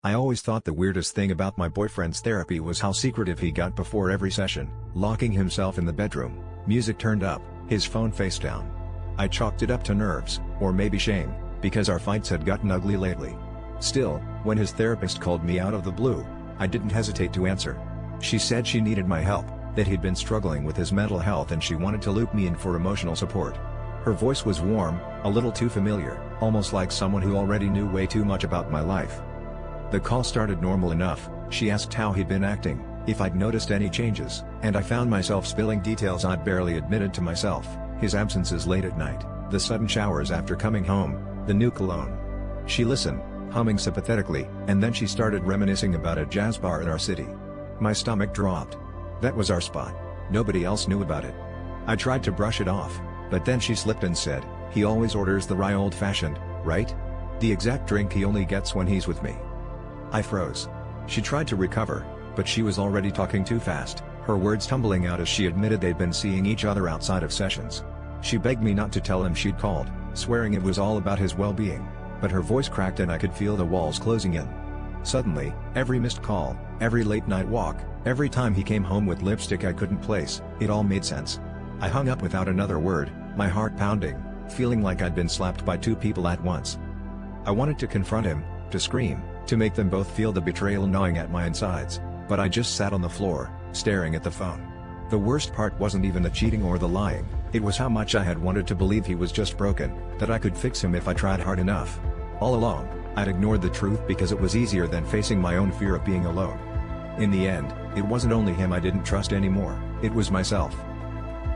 I always thought the weirdest thing about my boyfriend's therapy was how secretive he got before every session, locking himself in the bedroom, music turned up, his phone face down. I chalked it up to nerves, or maybe shame, because our fights had gotten ugly lately. Still, when his therapist called me out of the blue, I didn't hesitate to answer. She said she needed my help, that he'd been struggling with his mental health and she wanted to loop me in for emotional support. Her voice was warm, a little too familiar, almost like someone who already knew way too much about my life. The call started normal enough. She asked how he'd been acting, if I'd noticed any changes, and I found myself spilling details I'd barely admitted to myself: his absences late at night, the sudden showers after coming home, the new cologne. She listened, humming sympathetically, and then she started reminiscing about a jazz bar in our city. My stomach dropped. That was our spot. Nobody else knew about it. I tried to brush it off, but then she slipped and said, "He always orders the rye old-fashioned, right? The exact drink he only gets when he's with me." I froze. She tried to recover, but she was already talking too fast, her words tumbling out as she admitted they'd been seeing each other outside of sessions. She begged me not to tell him she'd called, swearing it was all about his well-being, but her voice cracked and I could feel the walls closing in. Suddenly, every missed call, every late-night walk, every time he came home with lipstick I couldn't place, it all made sense. I hung up without another word, my heart pounding, feeling like I'd been slapped by two people at once. I wanted to confront him, to scream, to make them both feel the betrayal gnawing at my insides, but I just sat on the floor, staring at the phone. The worst part wasn't even the cheating or the lying, it was how much I had wanted to believe he was just broken, that I could fix him if I tried hard enough. All along, I'd ignored the truth because it was easier than facing my own fear of being alone. In the end, it wasn't only him I didn't trust anymore, it was myself.